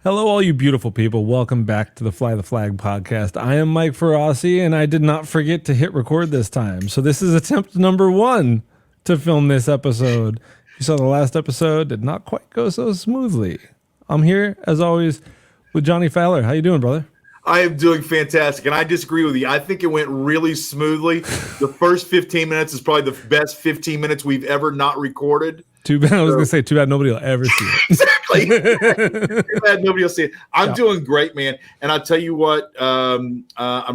Hello, all you beautiful people. Welcome back to the Fly the Flag podcast. I am Mike Mfaraci, and I did not forget to hit record this time. So this is attempt number 1 to film this episode. You saw the last episode, did not quite go so smoothly. I'm here, as always, with Jonny Fowler. How you doing, brother? I am doing fantastic, and I disagree with you. I think it went really smoothly. The first 15 minutes is probably the best 15 minutes we've ever not recorded. Too bad. I was going to say, too bad nobody will ever see it. Exactly. Too bad nobody will see it. I'm doing great, man. And I'll tell you what, I'm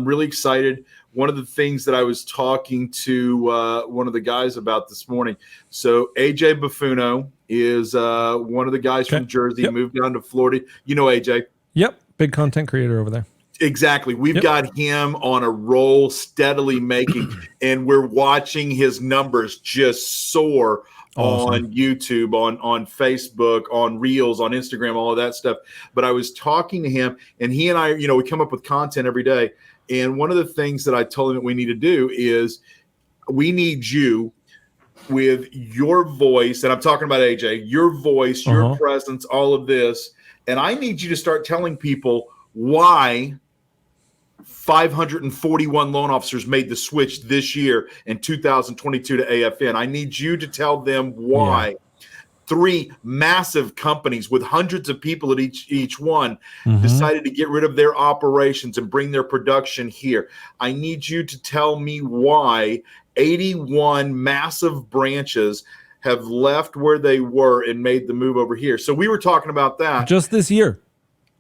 really excited. One of the things that I was talking to one of the guys about this morning. So AJ Buffuno is one of the guys from Jersey, moved down to Florida. You know AJ. Yep. Big content creator over there. Exactly. We've got him on a roll, steadily making, and we're watching his numbers just soar. Awesome. On YouTube, on Facebook, on Reels, on Instagram, all of that stuff. But I was talking to him, and he and I, we come up with content every day. And one of the things that I told him that we need to do is we need you with your voice, and I'm talking about AJ, your voice, your presence, all of this. And I need you to start telling people why 541 loan officers made the switch this year in 2022 to AFN. I need you to tell them why 3 massive companies with hundreds of people at each one decided to get rid of their operations and bring their production here. I need you to tell me why 81 massive branches have left where they were and made the move over here. So we were talking about that. Just this year.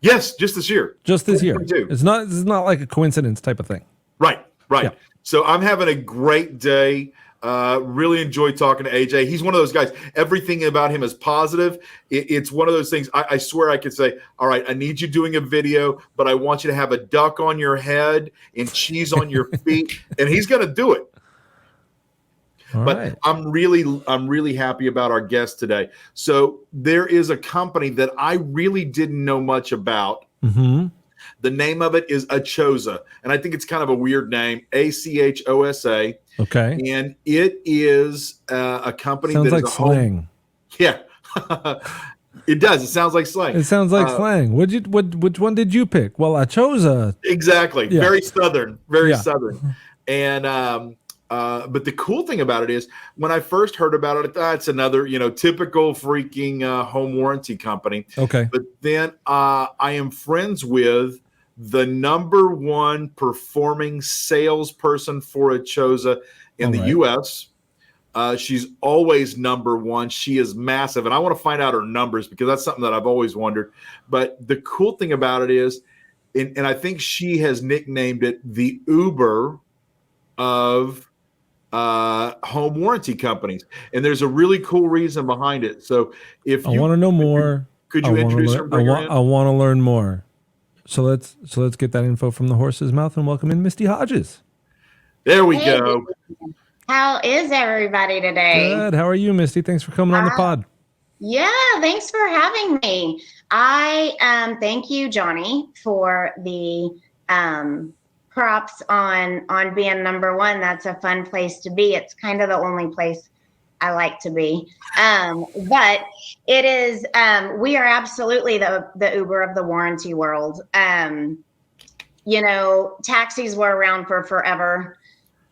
Yes, just this year. Just this year. It's not like a coincidence type of thing. Right. Yeah. So I'm having a great day. Really enjoy talking to AJ. He's one of those guys. Everything about him is positive. It's one of those things. I swear I could say, all right, I need you doing a video, but I want you to have a duck on your head and cheese on your feet. And he's going to do it. But I'm really happy about our guest today. So there is a company that I really didn't know much about. The name of it is ACHOSA, and I think it's kind of a weird name, ACHOSA. Okay. And it is a company sounds that like is slang. Yeah, it does. It sounds like slang. It sounds like slang. Which one did you pick? Well, ACHOSA. Exactly. Yeah. Very southern. Very southern. And but the cool thing about it is when I first heard about it, I thought it's another, typical freaking home warranty company. Okay. But then I am friends with the number 1 performing salesperson for ACHOSA in the U.S. She's always number 1. She is massive. And I want to find out her numbers because that's something that I've always wondered. But the cool thing about it is, and I think she has nicknamed it the Uber of home warranty companies, and there's a really cool reason behind it. So if you want to know more, could you introduce her? I want to learn more. So let's get that info from the horse's mouth and welcome in Mysti Hodges. There we go. How is everybody today? Good. How are you, Mysti? Thanks for coming on the pod. Yeah, thanks for having me. I thank you, Jonny, for the props on being number 1. That's a fun place to be. It's kind of the only place I like to be. But it is, we are absolutely the Uber of the warranty world. Taxis were around for forever.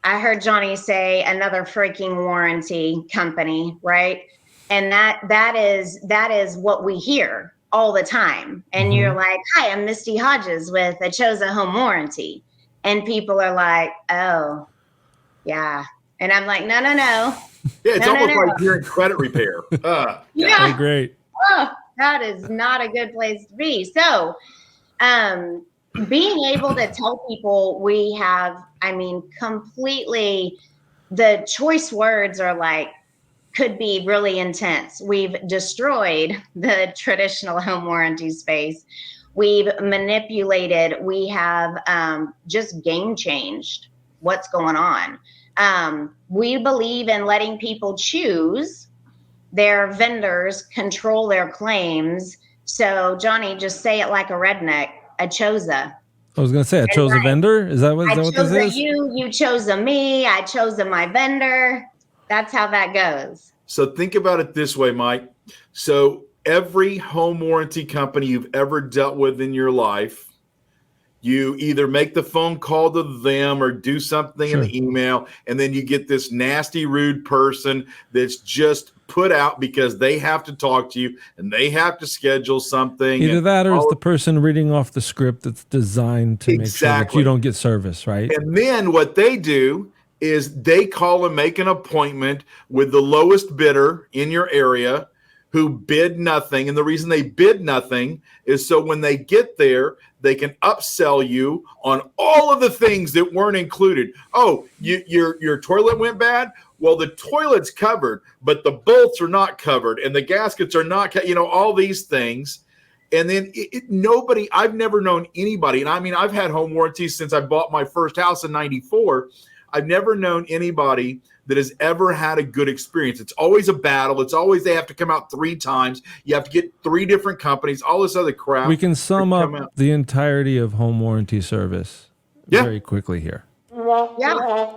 I heard Jonny say another freaking warranty company, right? And that is what we hear all the time. And you're like, hi, I'm Mysti Hodges with ACHOSA Home Warranty. And people are like, oh, yeah. And I'm like, no. Yeah, it's almost like hearing credit repair. Yeah. Great. Oh, that is not a good place to be. So being able to tell people we have, completely, the choice words are like, could be really intense. We've destroyed the traditional home warranty space. We've manipulated. We have just game changed what's going on. We believe in letting people choose their vendors, control their claims. So, Jonny, just say it like a redneck, ACHOSA. I was going to say, I chose a vendor? Is that what this is? You chose a me, I chose a my vendor. That's how that goes. So think about it this way, Mike. So every home warranty company you've ever dealt with in your life, you either make the phone call to them or do something in the email, and then you get this nasty, rude person that's just put out because they have to talk to you and they have to schedule something. Either that or it's the person reading off the script that's designed to make sure that you don't get service, right? And then what they do is they call and make an appointment with the lowest bidder in your area who bid nothing. And the reason they bid nothing is so when they get there, they can upsell you on all of the things that weren't included. Oh, your toilet went bad? Well, the toilet's covered, but the bolts are not covered and the gaskets are not, all these things. And then I've never known anybody, and I mean, I've had home warranties since I bought my first house in 94. I've never known anybody that has ever had a good experience. It's always a battle. It's always they have to come out 3 times. You have to get 3 different companies, all this other crap. We can sum up the entirety of home warranty service very quickly here. Yeah.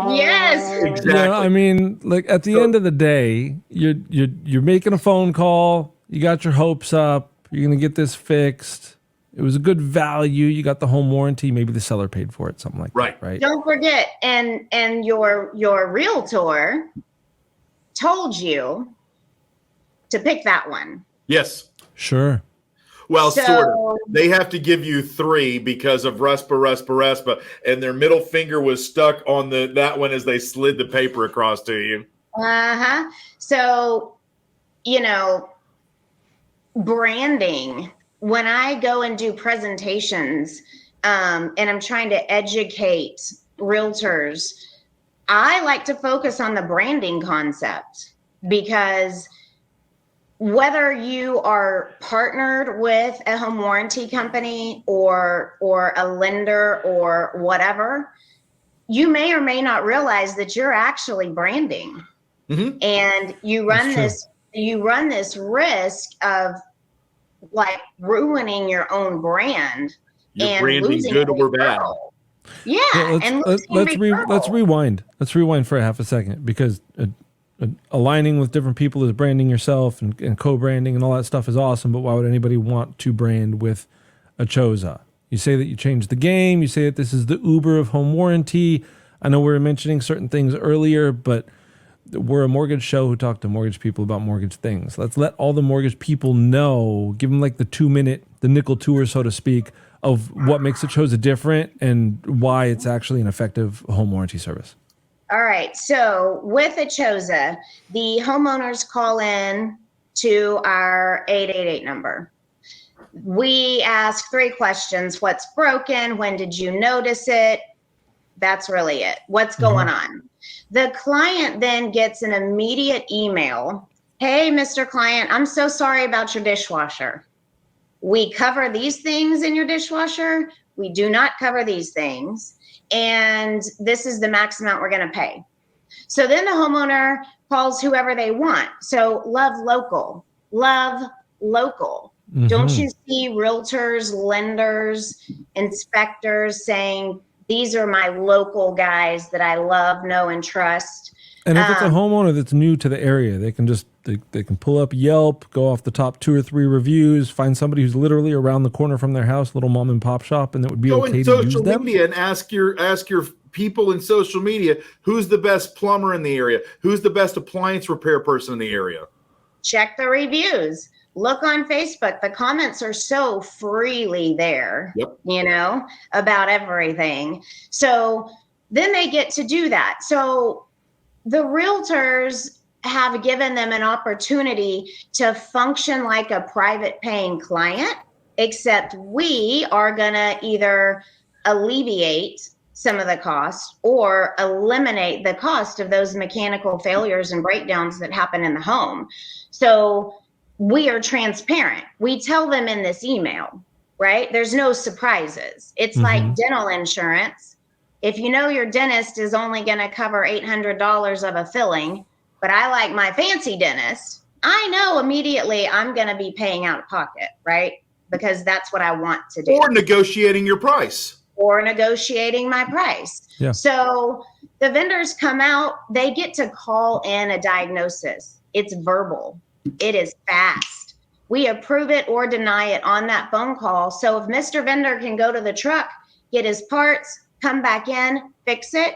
Yes. Exactly. I mean, like at the end of the day, you're making a phone call. You got your hopes up. You're gonna get this fixed. It was a good value. You got the home warranty. Maybe the seller paid for it, something like that, right? Don't forget, and your realtor told you to pick that one. Yes. Sure. Well, sort of. They have to give you 3 because of RESPA, and their middle finger was stuck on that one as they slid the paper across to you. Uh-huh. So, branding. When I go and do presentations, and I'm trying to educate realtors, I like to focus on the branding concept, because whether you are partnered with a home warranty company or a lender or whatever, you may or may not realize that you're actually branding. Mm-hmm. And you run this risk of like ruining your own brand. You're branding good or bad. Yeah. Let's rewind. Let's rewind for a half a second, because aligning with different people is branding yourself, and co-branding and all that stuff is awesome. But why would anybody want to brand with ACHOSA? You say that you changed the game. You say that this is the Uber of home warranty. I know we were mentioning certain things earlier, but we're a mortgage show who talk to mortgage people about mortgage things. Let's let all the mortgage people know, give them like the 2-minute, the nickel tour, so to speak, of what makes ACHOSA different and why it's actually an effective home warranty service. All right. So with ACHOSA, the homeowners call in to our 888 number. We ask 3 questions. What's broken? When did you notice it? That's really it. What's going on? The client then gets an immediate email. Hey, Mr. Client, I'm so sorry about your dishwasher. We cover these things in your dishwasher. We do not cover these things. And this is the max amount we're going to pay. So then the homeowner calls whoever they want. So love local. Mm-hmm. Don't you see realtors, lenders, inspectors saying, these are my local guys that I love, know, and trust. And if it's a homeowner that's new to the area, they can just they can pull up Yelp, go off the top 2 or 3 reviews, find somebody who's literally around the corner from their house, little mom and pop shop, and it would be okay to use them. Go in social media and ask your people in social media, who's the best plumber in the area? Who's the best appliance repair person in the area? Check the reviews. Look on Facebook. The comments are so freely there, about everything. So then they get to do that. So the realtors have given them an opportunity to function like a private paying client, except we are going to either alleviate some of the cost or eliminate the cost of those mechanical failures and breakdowns that happen in the home. So we are transparent. We tell them in this email, right? There's no surprises. It's like dental insurance. If you know your dentist is only going to cover $800 of a filling, but I like my fancy dentist, I know immediately I'm going to be paying out of pocket, right? Because that's what I want to do. Or negotiating your price. Or negotiating my price. Yeah. So the vendors come out, they get to call in a diagnosis. It's verbal. It is fast. We approve it or deny it on that phone call. So if Mr. Vendor can go to the truck, get his parts, come back in, fix it,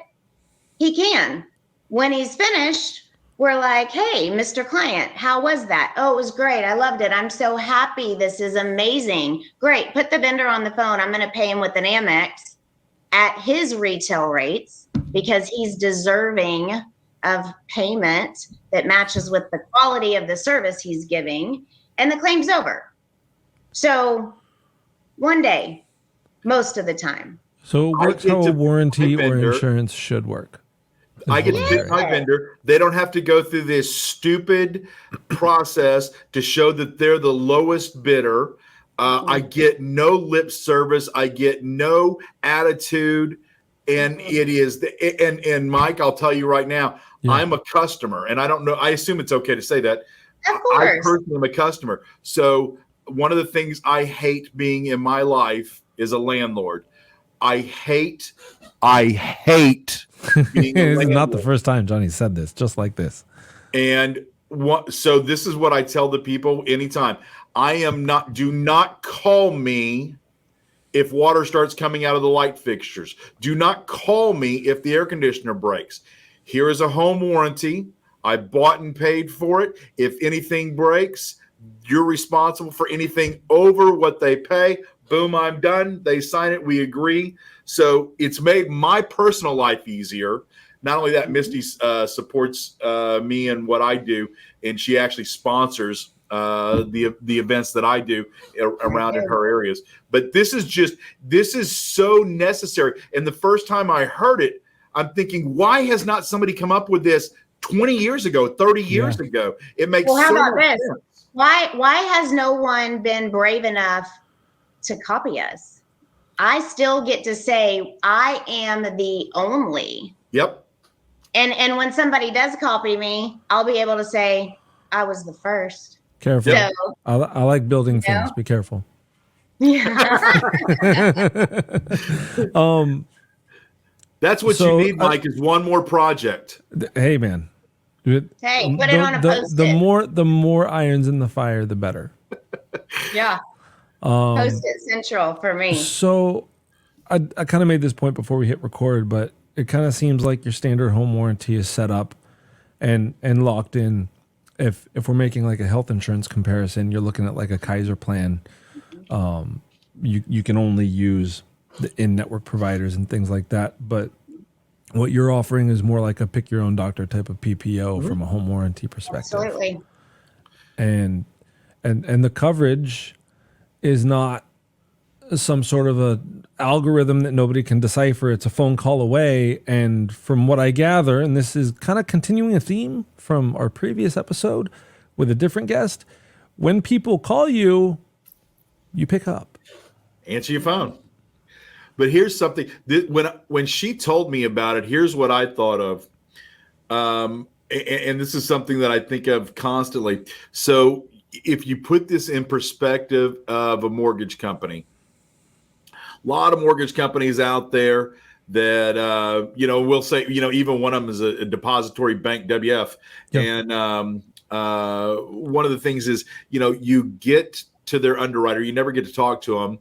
he can. When he's finished, we're like, hey, Mr. Client, how was that? Oh, it was great. I loved it. I'm so happy. This is amazing. Great. Put the vendor on the phone. I'm going to pay him with an Amex at his retail rates because he's deserving of payment that matches with the quality of the service he's giving, and the claim's over. So one day, most of the time. So it works how a warranty or insurance should work. I get to pick my vendor. They don't have to go through this stupid process to show that they're the lowest bidder. I get no lip service. I get no attitude. And it is, and Mike, I'll tell you right now, I'm a customer. And I don't know, I assume it's okay to say that. Of course. I personally am a customer. So one of the things I hate being in my life is a landlord. I hate being a This is landlord. not the first time Johnny said this, just like this. And so this is what I tell the people anytime. Do not call me if water starts coming out of the light fixtures. Do not call me if the air conditioner breaks. Here is a home warranty. I bought and paid for it. If anything breaks, you're responsible for anything over what they pay. Boom, I'm done. They sign it. We agree. So it's made my personal life easier. Not only that, Mysti supports me and what I do, and she actually sponsors the events that I do around in her areas. But this is so necessary. And the first time I heard it, I'm thinking, why has not somebody come up with this 20 years ago, 30 years ago? It makes how so about much this? sense. Why has no one been brave enough to copy us? I still get to say I am the only. Yep. And when somebody does copy me, I'll be able to say I was the first. Careful. So, I like building things. Be careful. Yeah. That's what you need, Mike, is one more project. Hey, man. Hey, put it on a Post-it. The more irons in the fire, the better. Yeah. Post-it central for me. So I kind of made this point before we hit record, but it kind of seems like your standard home warranty is set up and locked in. If we're making like a health insurance comparison, you're looking at like a Kaiser plan. You can only use the in-network providers and things like that. But what you're offering is more like a pick your own doctor type of PPO from a home warranty perspective. Absolutely. And the coverage is not some sort of a algorithm that nobody can decipher. It's a phone call away. And from what I gather, and this is kind of continuing a theme from our previous episode with a different guest, when people call you, you pick up. Answer your phone. But here's something. When she told me about it, here's what I thought of. And this is something that I think of constantly. So if you put this in perspective of a mortgage company, a lot of mortgage companies out there that, we'll say, even one of them is a depository bank, WF. Yep. And one of the things is, you get to their underwriter, you never get to talk to them.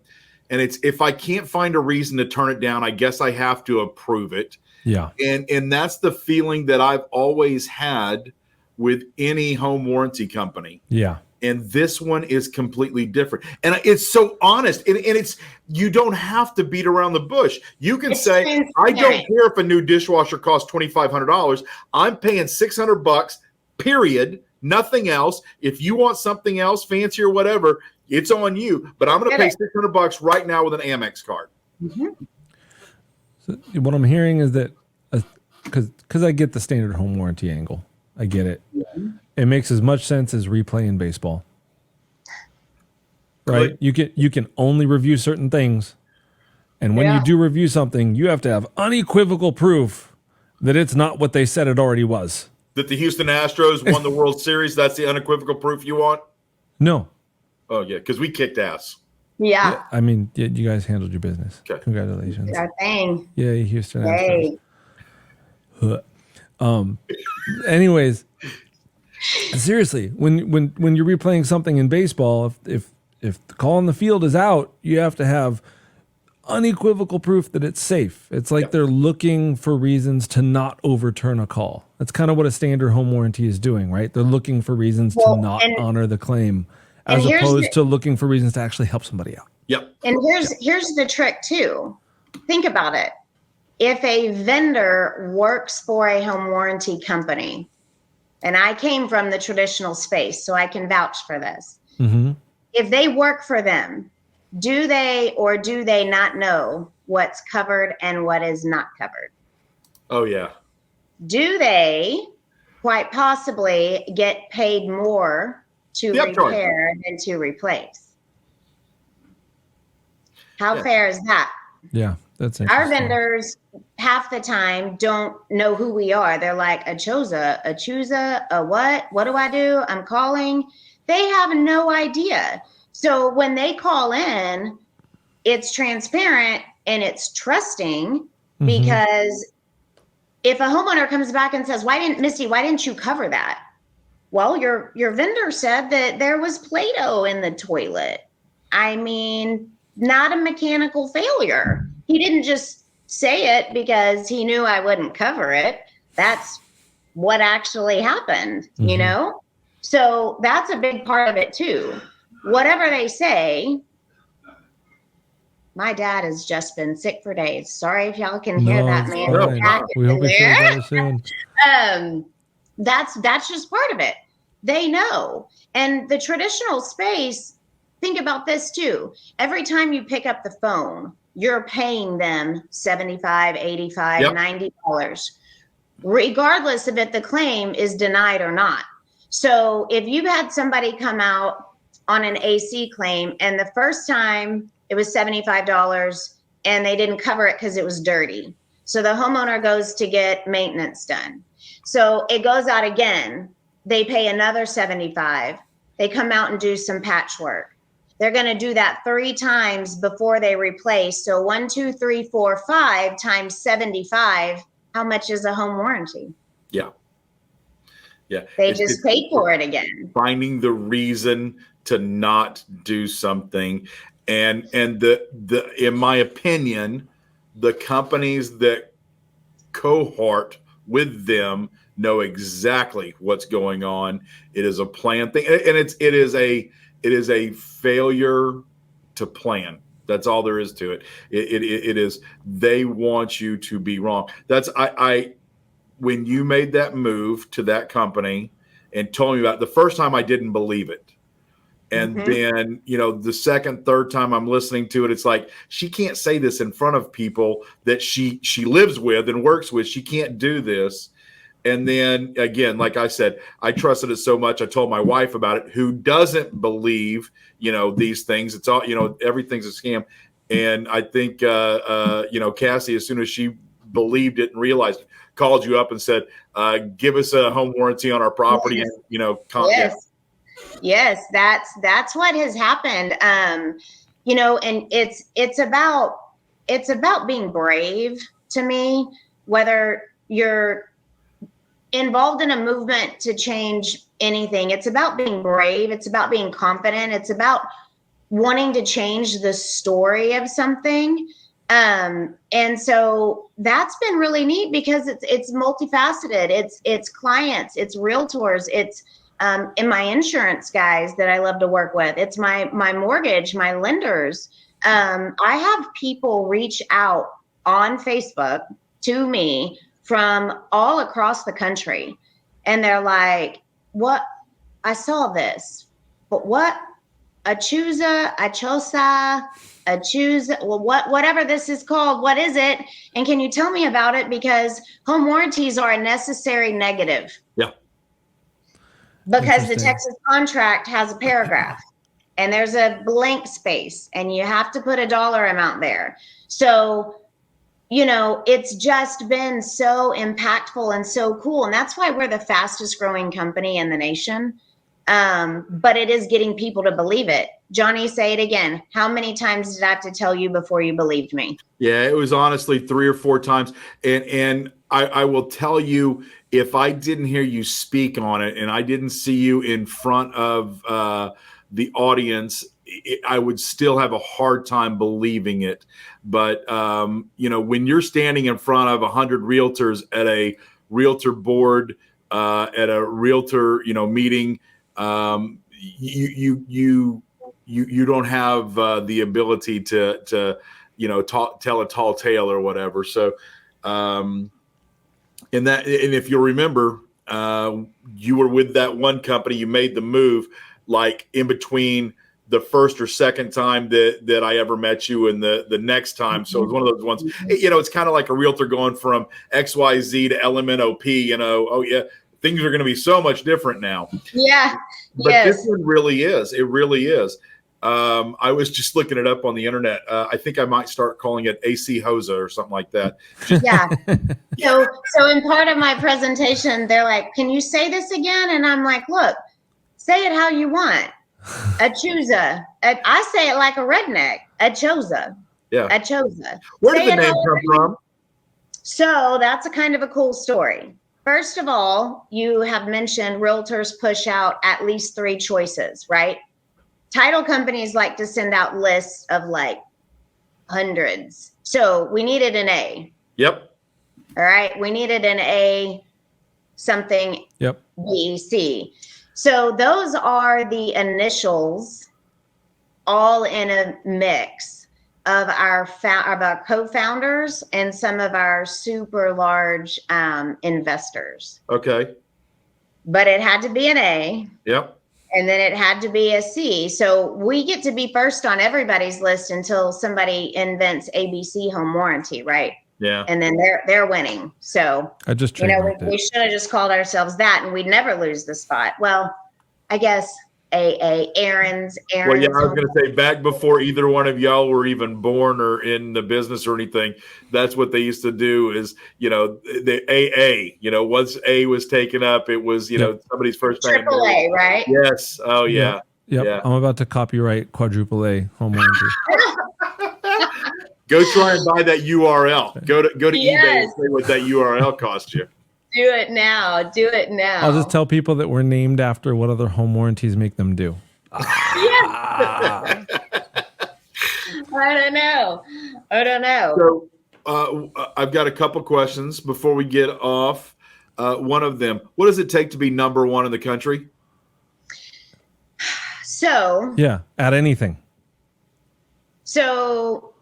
And it's, if I can't find a reason to turn it down, I guess I have to approve it. Yeah. And that's the feeling that I've always had with any home warranty company. Yeah. And this one is completely different. And it's so honest. And it's, you don't have to beat around the bush. You can say, I don't care if a new dishwasher costs $2,500. I'm paying $600, period. Nothing else. If you want something else fancy or whatever, it's on you. But I'm going to pay $600 right now with an Amex card. Mm-hmm. So what I'm hearing is that, because I get the standard home warranty angle. I get it. Mm-hmm. It makes as much sense as replaying baseball. Right? You can only review certain things. And when you do review something, you have to have unequivocal proof that it's not what they said it already was. That the Houston Astros won the World Series, that's the unequivocal proof you want? No. Oh, yeah, because we kicked ass. Yeah. I mean, you guys handled your business. Okay. Congratulations. Our thing. Yay, Houston Astros. Hey. Anyways, Seriously, when you're replaying something in baseball, if the call on the field is out, you have to have unequivocal proof that it's safe. It's like they're looking for reasons to not overturn a call. That's kind of what a standard home warranty is doing, right? They're looking for reasons to not honor the claim, as opposed to looking for reasons to actually help somebody out. Yep. And here's the trick too. Think about it. If a vendor works for a home warranty company, and I came from the traditional space, so I can vouch for this. Mm-hmm. If they work for them, do they or do they not know what's covered and what is not covered? Oh, yeah. Do they quite possibly get paid more to repair than to replace? How fair is that? Yeah, that's interesting. Our vendors half the time don't know who we are. They're like, ACHOSA, a what? What do I do? I'm calling. They have no idea. So when they call in, it's transparent and it's trusting, because if a homeowner comes back and says, why didn't you cover that? Well, your vendor said that there was Play-Doh in the toilet. I mean, not a mechanical failure. He didn't just say it because he knew I wouldn't cover it. That's what actually happened, you know? So that's a big part of it too. Whatever they say, my dad has just been sick for days. Sorry if y'all can hear that, man. We hope it's better soon. That's just part of it. They know. And the traditional space, think about this too. Every time you pick up the phone, you're paying them $75, $85, $90, regardless of if the claim is denied or not. So if you've had somebody come out on an AC claim and the first time it was $75 and they didn't cover it because it was dirty, so the homeowner goes to get maintenance done. So it goes out again. They pay another $75. They come out and do some patchwork. They're going to do that 3 times before they replace. So 1, 2, 3, 4, 5 times 75. How much is a home warranty? Yeah. Yeah. They just paid for it again. Finding the reason to not do something. And the in my opinion, the companies that cohort with them know exactly what's going on. It is a plan thing, and it is a failure to plan. That's all there is to it. It is, they want you to be wrong. That's when you made that move to that company and told me about it, the first time I didn't believe it. And then, the second, third time I'm listening to it, it's like, she can't say this in front of people that she lives with and works with. She can't do this. And then again, like I said, I trusted it so much. I told my wife about it, who doesn't believe, these things. It's all, everything's a scam. And I think, Cassie, as soon as she believed it and realized it, called you up and said, give us a home warranty on our property. Yes. Yes, that's what has happened. And it's about being brave to me, whether you're involved in a movement to change anything. It's about being brave. It's about being confident. It's about wanting to change the story of something. And so that's been really neat because it's multifaceted. It's clients, it's realtors, it's in my insurance guys that I love to work with. It's my mortgage, my lenders. I have people reach out on Facebook to me from all across the country. And they're like, what? I saw this, but what? ACHOSA, well, whatever this is called, what is it? And can you tell me about it? Because home warranties are a necessary negative. Yeah. Because the Texas contract has a paragraph and there's a blank space and you have to put a dollar amount there. So, it's just been so impactful and so cool. And that's why we're the fastest growing company in the nation. But it is getting people to believe it. Jonny, say it again. How many times did I have to tell you before you believed me? Yeah, it was honestly 3 or 4 times. And I will tell you, if I didn't hear you speak on it and I didn't see you in front of the audience, I would still have a hard time believing it. But, when you're standing in front of 100 realtors at a realtor board, at a realtor, meeting, you don't have the ability to tell a tall tale or whatever. So, and if you'll remember, you were with that one company, you made the move like in between the first or second time that I ever met you and the next time. So it was one of those ones, it's kind of like a realtor going from XYZ to LMNOP, oh yeah, things are going to be so much different now. Yeah. But yes. This one really is. It really is. I was just looking it up on the internet. I think I might start calling it ACHOSA or something like that. Yeah. So in part of my presentation, they're like, "Can you say this again?" And I'm like, "Look, say it how you want. ACHOSA. I say it like a redneck. ACHOSA. Yeah. ACHOSA." Where did the name come from? So that's a kind of a cool story. First of all, you have mentioned realtors push out at least 3 choices, right? Title companies like to send out lists of like hundreds. So we needed an A. Yep. All right. We needed an A something. Yep. B, C. So those are the initials all in a mix of our co-founders and some of our super large investors. Okay. But it had to be an A. Yep. And then it had to be a C. So we get to be first on everybody's list until somebody invents ABC home warranty, right? Yeah. And then they're winning. So I just we should have just called ourselves that, and we'd never lose the spot. Well, I guess Aaron's. Well, yeah, I was going to say, back before either one of y'all were even born or in the business or anything, that's what they used to do is, the AA, once A was taken up, it was, somebody's first name. Triple A, right? Yes. Oh, yeah. Yep. Yeah. I'm about to copyright quadruple A home warranty. Go try and buy that URL. Go to Yes. eBay and see what that URL cost you. Do it now. Do it now. I'll just tell people that we're named after what other home warranties make them do. Yeah. I don't know. So I've got a couple questions before we get off. One of them, what does it take to be number one in the country? So yeah, at anything. So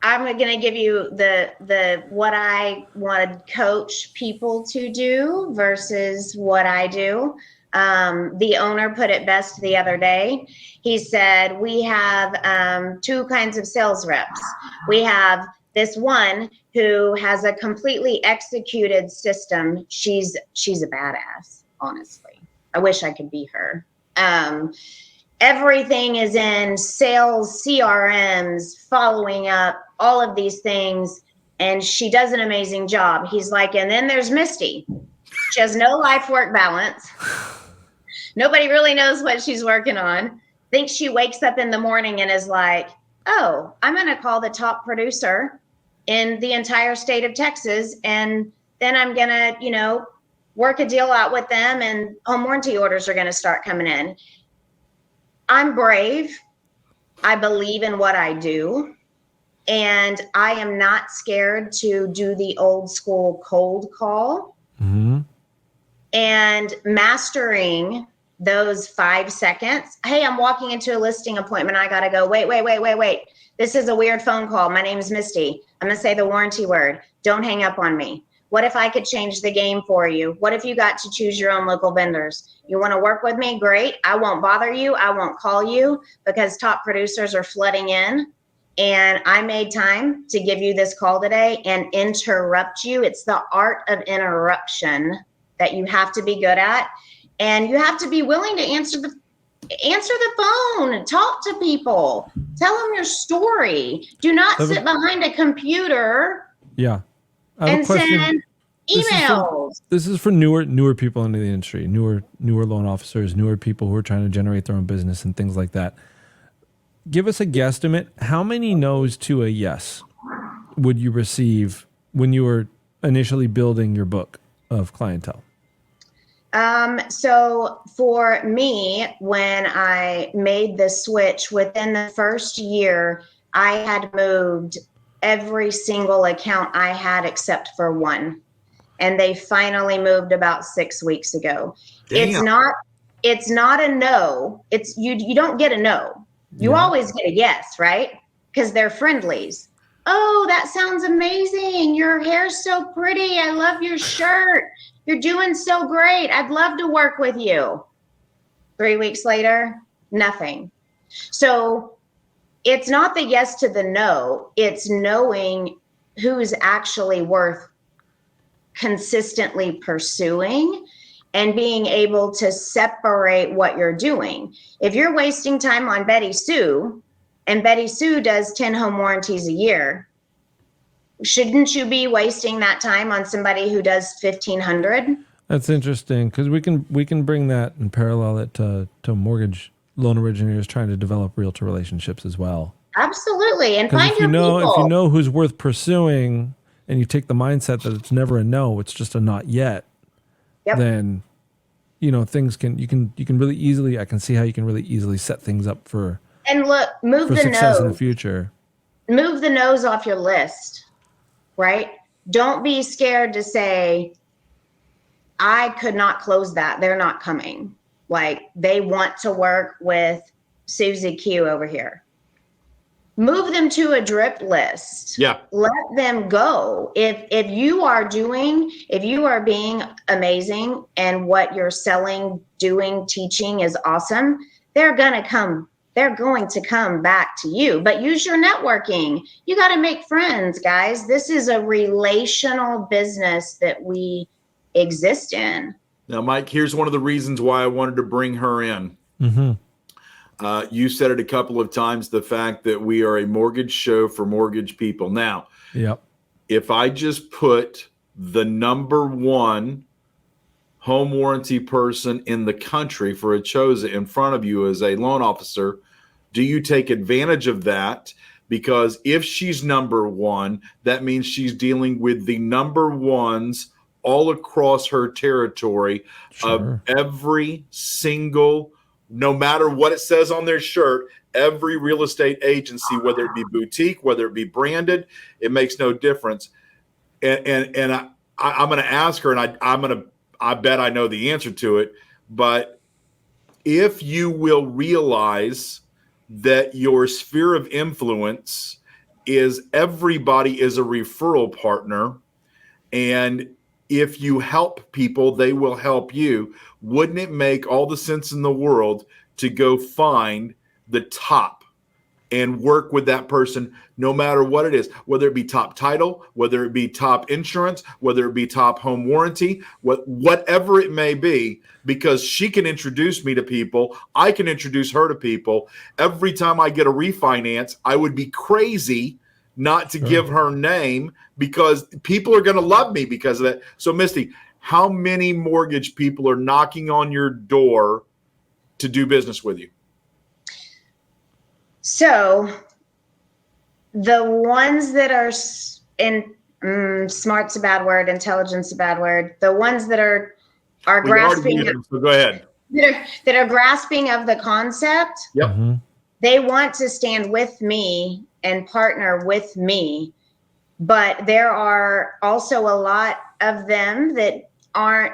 I'm going to give you the what I want to coach people to do versus what I do. The owner put it best the other day. He said, we have 2 kinds of sales reps. We have this one who has a completely executed system. She's a badass, honestly. I wish I could be her. Everything is in sales, CRMs, following up, all of these things. And she does an amazing job. He's like, and then there's Mysti. She has no life-work balance. Nobody really knows what she's working on. Thinks she wakes up in the morning and is like, oh, I'm going to call the top producer in the entire state of Texas. And then I'm going to, work a deal out with them and home warranty orders are going to start coming in. I'm brave. I believe in what I do. And I am not scared to do the old school cold call. Mm-hmm. And mastering those 5 seconds. Hey, I'm walking into a listing appointment. I got to go, wait. This is a weird phone call. My name is Mysti. I'm going to say the warranty word. Don't hang up on me. What if I could change the game for you? What if you got to choose your own local vendors? You want to work with me? Great. I won't bother you. I won't call you because top producers are flooding in. And I made time to give you this call today and interrupt you. It's the art of interruption that you have to be good at. And you have to be willing to answer the phone, talk to people, tell them your story. Do not sit behind a computer. Yeah. And send emails. This is for newer people into the industry, newer loan officers, newer people who are trying to generate their own business and things like that. Give us a guesstimate. How many no's to a yes would you receive when you were initially building your book of clientele? So for me, when I made the switch within the first year, I had moved every single account I had except for one. And they finally moved about 6 weeks ago. Damn. It's not a no. It's you don't get a no. You always get a yes, right? Because they're friendlies. Oh, that sounds amazing. Your hair's so pretty. I love your shirt. You're doing so great. I'd love to work with you. 3 weeks later, nothing. So it's not the yes to the no. It's knowing who's actually worth consistently pursuing and being able to separate what you're doing. If you're wasting time on Betty Sue, and Betty Sue does 10 home warranties a year, shouldn't you be wasting that time on somebody who does 1,500? That's interesting, because we can bring that and parallel it to mortgage loan originators trying to develop realtor relationships as well. Absolutely, and find your people. If you know who's worth pursuing, and you take the mindset that it's never a no, it's just a not yet, then things you can really easily. I can see how you can really easily set things up for move the success nose in the future. Move the nose off your list, right? Don't be scared to say, I could not close that. They're not coming. Like, they want to work with Susie Q over here. Move them to a drip list. Yeah. Let them go. If you are being amazing and what you're selling, doing, teaching is awesome, they're going to come back to you. But use your networking. You got to make friends, guys. This is a relational business that we exist in. Now, Mike, here's one of the reasons why I wanted to bring her in. Mm-hmm. You said it a couple of times, the fact that we are a mortgage show for mortgage people. Now, if I just put the number one home warranty person in the country for ACHOSA in front of you as a loan officer, do you take advantage of that? Because if she's number one, that means she's dealing with the number ones all across her territory of every single, no matter what it says on their shirt, every real estate agency, whether it be boutique, whether it be branded, it makes no difference. And I'm going to ask her, and I bet I know the answer to it, but if you will realize that your sphere of influence is everybody is a referral partner, and if you help people, they will help you. Wouldn't it make all the sense in the world to go find the top and work with that person, no matter what it is, whether it be top title, whether it be top insurance, whether it be top home warranty, whatever it may be, because she can introduce me to people. I can introduce her to people. Every time I get a refinance, I would be crazy not to give her name, because people are going to love me because of that. So, Mysti, how many mortgage people are knocking on your door to do business with you? So the ones that are smart's a bad word, intelligence a bad word. The ones that are grasping. So go ahead. That are grasping of the concept. Yep. Mm-hmm. They want to stand with me and partner with me. But there are also a lot of them that aren't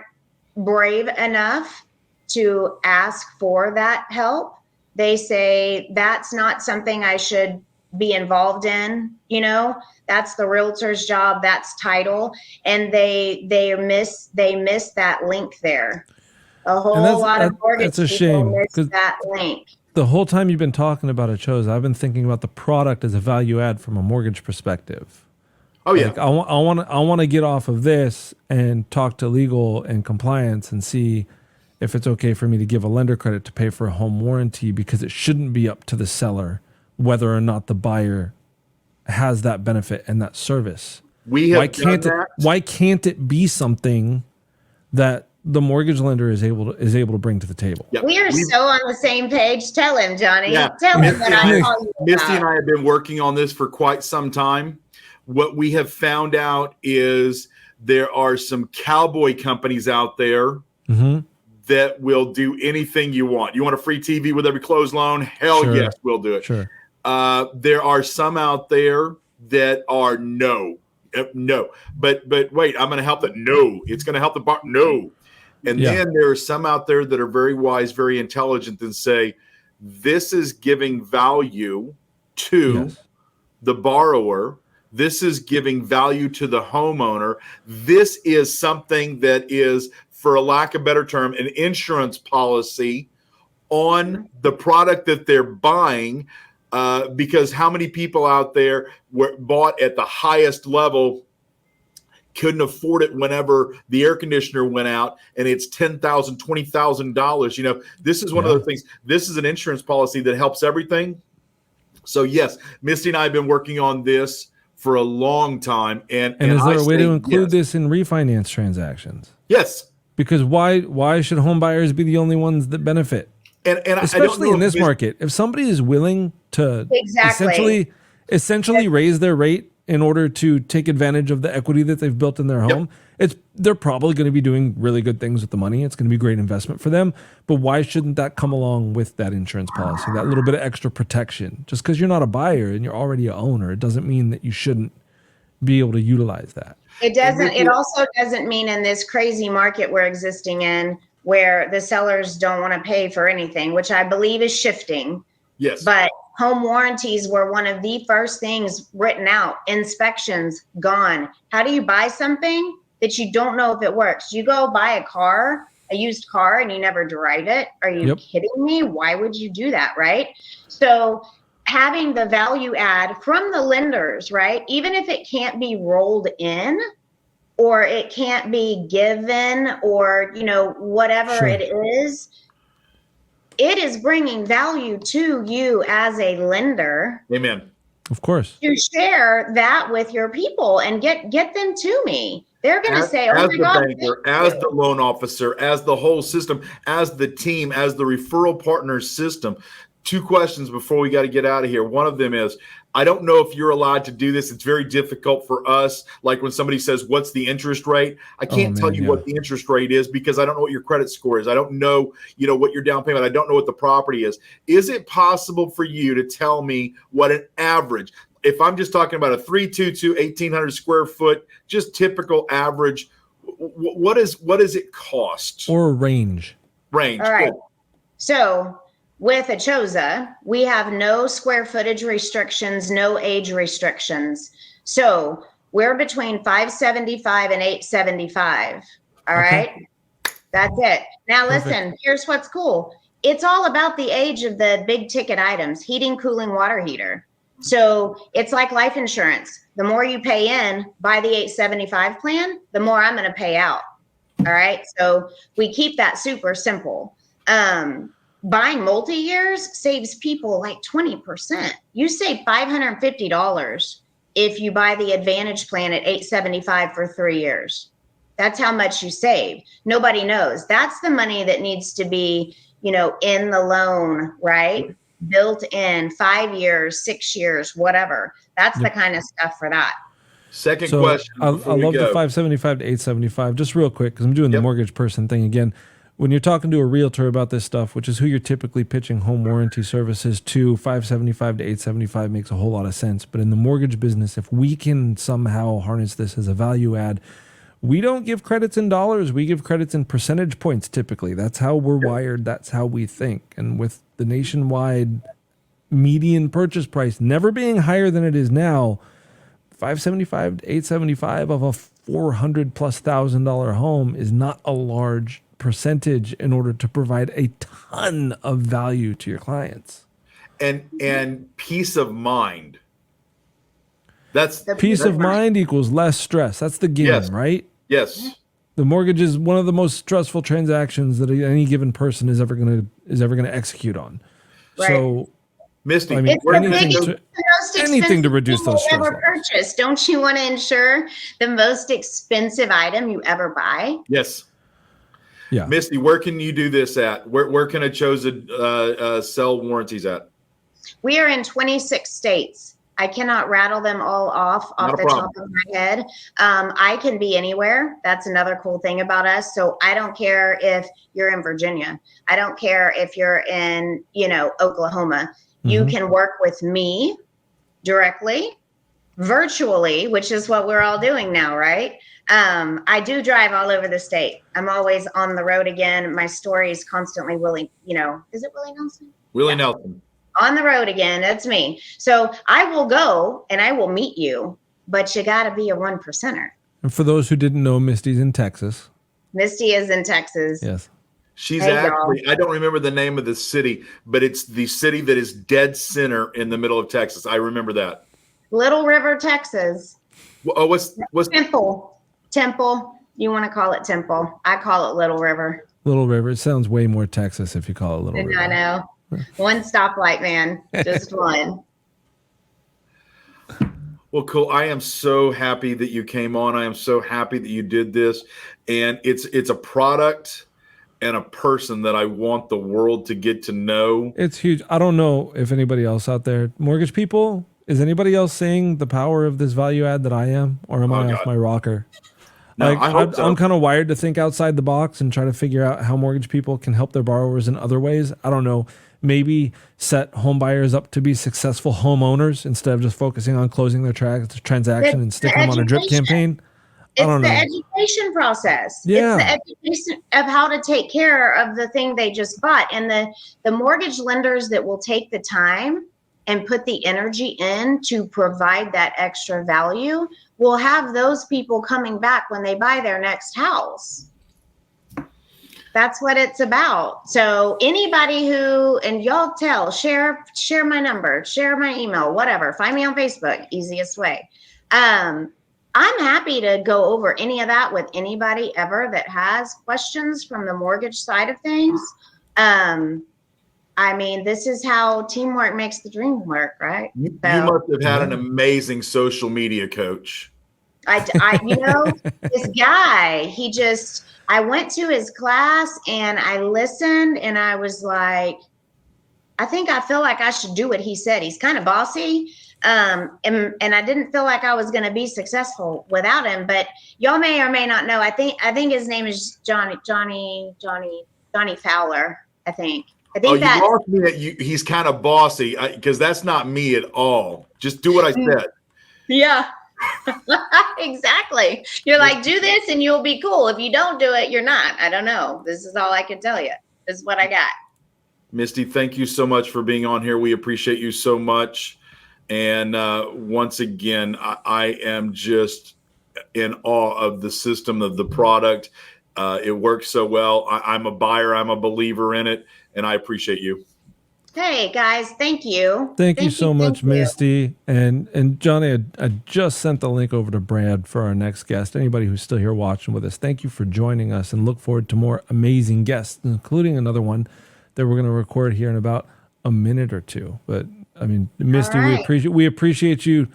brave enough to ask for that help. They say, that's not something I should be involved in. That's the realtor's job. That's title. And they miss that link there. A whole lot of mortgage people miss that link. The whole time you've been talking about ACHOSA, I've been thinking about the product as a value add from a mortgage perspective. Oh yeah. Like, I want to get off of this and talk to legal and compliance and see if it's okay for me to give a lender credit to pay for a home warranty, because it shouldn't be up to the seller whether or not the buyer has that benefit and that service. Why can't it be something that the mortgage lender is able to bring to the table? Yep. We are so on the same page. Tell him, Jonny. Yeah. Tell him that I call you. Mysti and I have been working on this for quite some time. What we have found out is There are some cowboy companies out there that will do anything you want. You want a free TV with every closed loan? Hell yes, we'll do it. Sure. There are some out there that are no. But wait, I'm going to help it. No, it's going to help the bar. No. And then there are some out there that are very wise, very intelligent, and say, this is giving value to the borrower. This is giving value to the homeowner. This is something that is, for a lack of a better term, an insurance policy on the product that they're buying. Because how many people out there bought at the highest level couldn't afford it whenever the air conditioner went out and it's $10,000, $20,000. This is one of those things. This is an insurance policy that helps everything. So yes, Mysti and I have been working on this for a long time. And is there a way to include this in refinance transactions? Yes. Because why should home buyers be the only ones that benefit? And especially in this market, if somebody is willing to essentially raise their rate in order to take advantage of the equity that they've built in their home, they're probably going to be doing really good things with the money. It's going to be a great investment for them. But why shouldn't that come along with that insurance policy, that little bit of extra protection? Just because you're not a buyer and you're already an owner, it doesn't mean that you shouldn't be able to utilize that. It doesn't. It also doesn't mean in this crazy market we're existing in, where the sellers don't want to pay for anything, which I believe is shifting. Yes. But home warranties were one of the first things written out. Inspections gone. How do you buy something that you don't know if it works? You go buy a used car, and you never drive it. Are you kidding me? Why would you do that, right? So having the value add from the lenders, right? Even if it can't be rolled in, or it can't be given, or, whatever it is bringing value to you as a lender. Amen. Of course. To share that with your people and get them to me. They're going to say, oh my God. Banker, as the loan officer, as the whole system, as the team, as the referral partner system. 2 questions before we got to get out of here. One of them is, I don't know if you're allowed to do this. It's very difficult for us. Like when somebody says, what's the interest rate? I can't tell you what the interest rate is because I don't know what your credit score is. I don't know, what your down payment. I don't know what the property is. Is it possible for you to tell me what an average, if I'm just talking about a 322, 1,800 square foot, just typical average, what does it cost? Or a range. All right. So with ACHOSA, we have no square footage restrictions, no age restrictions. So we're between 575 and 875. All right. That's it. Now listen, here's what's cool. It's all about the age of the big ticket items: heating, cooling, water heater. So it's like life insurance. The more you pay in by the 875 plan, the more I'm going to pay out. All right. So we keep that super simple. Buying multi-years saves people like 20%. You save $550 if you buy the Advantage plan at $875 for 3 years. That's how much you save. Nobody knows. That's the money that needs to be, in the loan, right? Built in 5 years, 6 years, whatever. That's the kind of stuff for that. Second question. I love the 575 to 875. Just real quick, because I'm doing the mortgage person thing again. When you're talking to a realtor about this stuff, which is who you're typically pitching home warranty services to, 575 to 875 makes a whole lot of sense. But in the mortgage business, if we can somehow harness this as a value add, we don't give credits in dollars. We give credits in percentage points typically. That's how we're wired. That's how we think. And with the nationwide median purchase price never being higher than it is now, 575 to 875 of a $400,000+ home is not a large percentage in order to provide a ton of value to your clients. And peace of mind. That's peace of mind equals less stress. That's the game, right? Yes. The mortgage is one of the most stressful transactions that any given person is ever going to execute on. Right. So, Mysti, I mean, anything to reduce those stress ever purchase. Don't you want to insure the most expensive item you ever buy? Yes. Yeah. Mysti, where can you do this at? Where can ACHOSA sell warranties at? We are in 26 states. I cannot rattle them all off the top of my head. I can be anywhere. That's another cool thing about us. So I don't care if you're in Virginia. I don't care if you're in, Oklahoma. You can work with me directly, virtually, which is what we're all doing now, right? I do drive all over the state. I'm always on the road again. My story is constantly is it Willie Nelson? Willie Nelson. On the road again. That's me. So I will go and I will meet you, but you got to be a 1%er. And for those who didn't know, Misty's in Texas. Misty is in Texas. Yes. She's actually, I don't remember the name of the city, but it's the city that is dead center in the middle of Texas. I remember that. Little River, Texas. What's Temple. You want to call it Temple. I call it Little River. Little River. It sounds way more Texas if you call it Little River. I know. One stoplight, man. Just one. Well, cool. I am so happy that you came on. I am so happy that you did this. And it's a product and a person that I want the world to get to know. It's huge. I don't know if anybody else out there, mortgage people, is anybody else seeing the power of this value add that I am? Or am I off my rocker? No, I hope so. I'm kind of wired to think outside the box and try to figure out how mortgage people can help their borrowers in other ways. I don't know. Maybe set home buyers up to be successful homeowners instead of just focusing on closing their transaction and sticking them on a drip campaign. I don't know. It's the education process. Yeah. It's the education of how to take care of the thing they just bought. And the mortgage lenders that will take the time and put the energy in to provide that extra value will have those people coming back when they buy their next house. That's what it's about. So anybody who, and y'all share my number, share my email, whatever. Find me on Facebook, easiest way. I'm happy to go over any of that with anybody ever that has questions from the mortgage side of things. I mean, this is how teamwork makes the dream work, right? You must have had an amazing social media coach. This guy, I went to his class and I listened and I was like, I feel like I should do what he said. He's kind of bossy. And I didn't feel like I was going to be successful without him, but y'all may or may not know. I think his name is Jonny Fowler. I think you lost me that he's kind of bossy because that's not me at all. Just do what I said. Yeah, exactly. You're like, do this and you'll be cool. If you don't do it, you're not. I don't know. This is all I can tell you. This is what I got. Misty, thank you so much for being on here. We appreciate you so much. And once again, I am just in awe of the system, of the product. It works so well. I'm a buyer. I'm a believer in it. And I appreciate you. Hey, guys. Thank you. Thank you so much, Misty. And Jonny, I just sent the link over to Brad for our next guest. Anybody who's still here watching with us, thank you for joining us and look forward to more amazing guests, including another one that we're going to record here in about a minute or two. But I mean, Misty, right. we appreciate you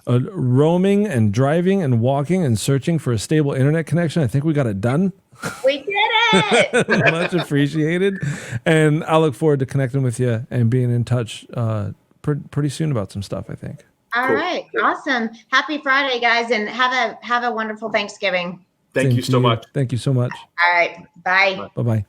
roaming and driving and walking and searching for a stable internet connection. I think we got it done. We did it. Much appreciated. And I look forward to connecting with you and being in touch pretty soon about some stuff, I think. All right. Awesome. Happy Friday, guys, and have a wonderful Thanksgiving. Thank you so much. Thank you so much. All right. Bye. Bye-bye.